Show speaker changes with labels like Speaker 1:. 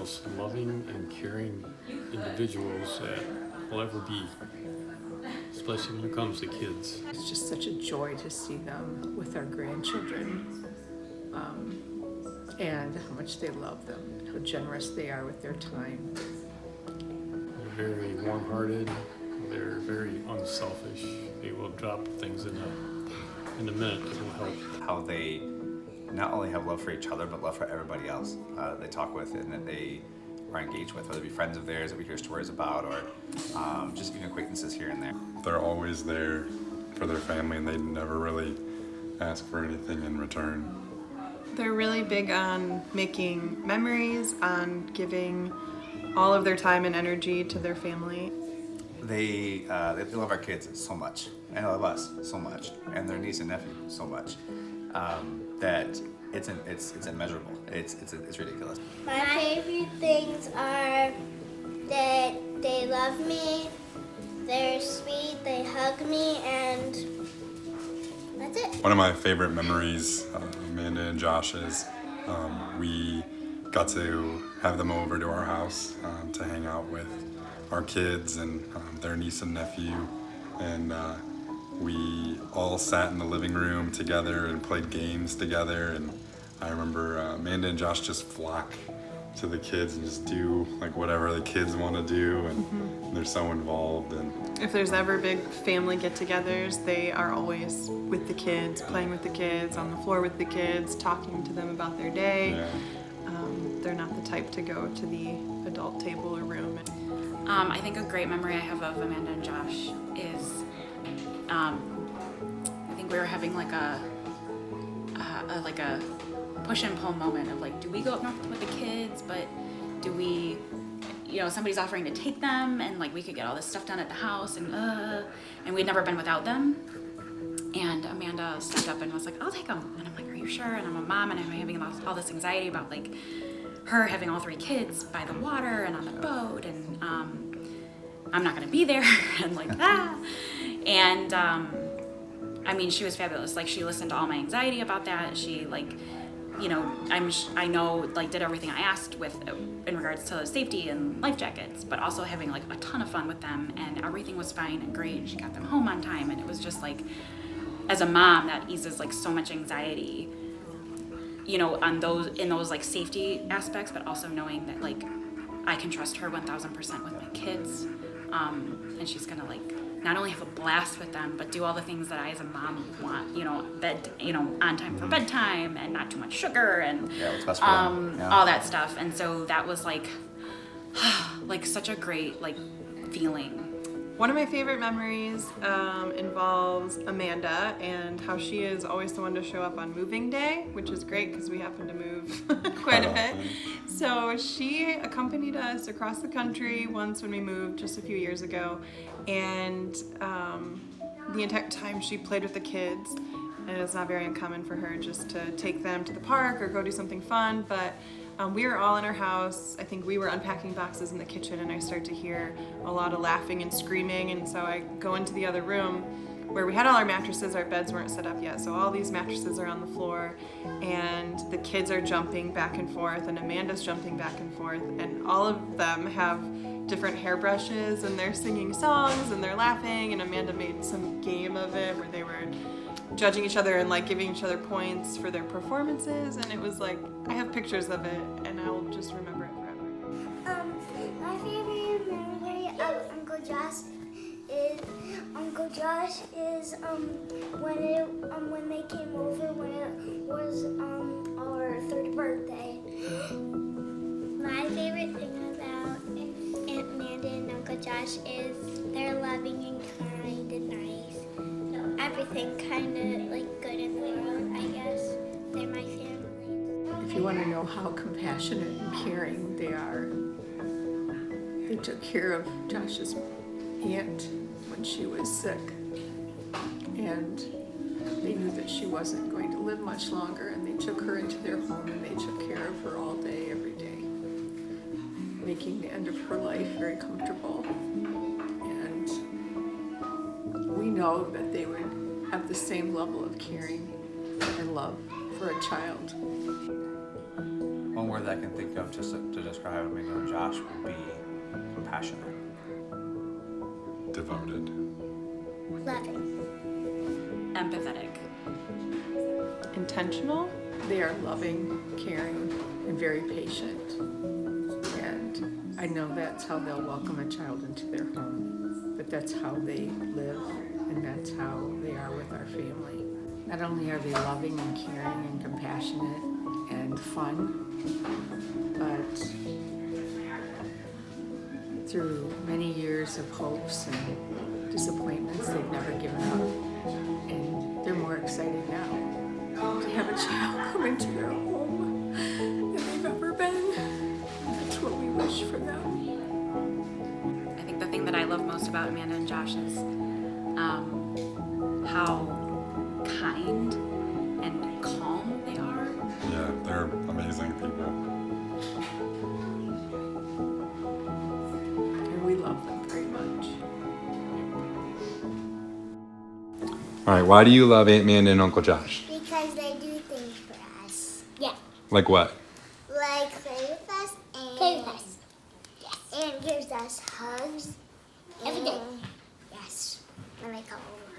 Speaker 1: most loving and caring individuals that will ever be, especially when it comes to kids.
Speaker 2: It's just such a joy to see them with our grandchildren, and how much they love them, how generous they are with their time.
Speaker 1: They're very warm-hearted. They're very unselfish. They will drop things in a minute that will help.
Speaker 3: How they not only have love for each other, but love for everybody else they talk with and that they are engaged with, whether it be friends of theirs that we hear stories about or just even acquaintances here and there.
Speaker 4: They're always there for their family and they never really ask for anything in return.
Speaker 5: They're really big on making memories, on giving all of their time and energy to their family.
Speaker 3: They love our kids so much, and they love us so much, and their niece and nephew so much, that it's immeasurable. It's ridiculous.
Speaker 6: My favorite things are that they love me, they're sweet, they hug me, and that's it.
Speaker 4: One of my favorite memories, Amanda and Josh's, we got to have them over to our house to hang out with our kids and their niece and nephew, and we all sat in the living room together and played games together. And I remember Amanda and Josh just flock to the kids and just do like whatever the kids want to do, and they're so involved. And
Speaker 5: If there's ever big family get-togethers, they are always with the kids, playing with the kids, on the floor with the kids, talking to them about their day.
Speaker 4: yeah.
Speaker 5: They're not the type to go to the adult table or room.
Speaker 7: I think a great memory I have of Amanda and Josh is, I think we were having like a push and pull moment of like, do we go up north with the kids, but do we, somebody's offering to take them, and like we could get all this stuff done at the house, and we'd never been without them. And Amanda stepped up and was like, I'll take them. And I'm like, are you sure? And I'm a mom and I'm having all this anxiety about like her having all 3 kids by the water and on the boat, and I'm not gonna be there and like that. And I mean, she was fabulous. Like, she listened to all my anxiety about that. She like, I know like did everything I asked with in regards to safety and life jackets, but also having like a ton of fun with them, and everything was fine and great. She got them home on time, and it was just like, as a mom, that eases like so much anxiety, on those like safety aspects, but also knowing that like I can trust her 1000% with my kids, and she's gonna like not only have a blast with them, but do all the things that I as a mom want, on time for bedtime and not too much sugar and
Speaker 3: What's best for them. Yeah.
Speaker 7: all that stuff. And so that was like like such a great like feeling.
Speaker 5: One of my favorite memories involves Amanda and how she is always the one to show up on moving day, which is great because we happen to move quite a bit. So she accompanied us across the country once when we moved just a few years ago, and the entire time she played with the kids. And it's not very uncommon for her just to take them to the park or go do something fun, but we were all in our house. I think we were unpacking boxes in the kitchen, and I start to hear a lot of laughing and screaming, and so I go into the other room where we had all our mattresses. Our beds weren't set up yet, so all these mattresses are on the floor, and the kids are jumping back and forth, and Amanda's jumping back and forth, and all of them have different hairbrushes, and they're singing songs, and they're laughing, and Amanda made some game of it where they were judging each other and like giving each other points for their performances, and it was like, I have pictures of it and I'll just remember it forever.
Speaker 6: My favorite memory of Uncle Josh is when they came over when it was our 3rd birthday. My favorite thing about Aunt Amanda and Uncle Josh is they're loving and kind and nice. So everything kind of like good in the world, I guess. They're my family.
Speaker 2: If you want to know how compassionate and caring they are, they took care of Josh's aunt when she was sick, and they knew that she wasn't going to live much longer, and they took her into their home and they took care of her all day, every day, making the end of her life very comfortable. And we know that they would have the same level of caring and love for a child.
Speaker 3: One word that I can think of just to describe Amanda and Josh would be compassionate.
Speaker 4: Devoted.
Speaker 6: Loving.
Speaker 7: Empathetic.
Speaker 5: Intentional.
Speaker 2: They are loving, caring, and very patient. And I know that's how they'll welcome a child into their home, but that's how they live, and that's how they are with our family. Not only are they loving and caring and compassionate and fun, but through many years of hopes and disappointments, they've never given up. And they're more excited now to have a child come into their home than they've ever been. That's what we wish for them.
Speaker 7: I think the thing that I love most about Amanda and Josh is how kind and calm they are.
Speaker 4: Yeah, they're amazing people.
Speaker 2: And we love them very much.
Speaker 4: All right, why do you love Aunt Amanda and Uncle Josh?
Speaker 6: Because they do things for us. Yeah.
Speaker 4: Like what?
Speaker 6: Like play with us and play with us. Yes. And gives us hugs every day. Yes. And I call them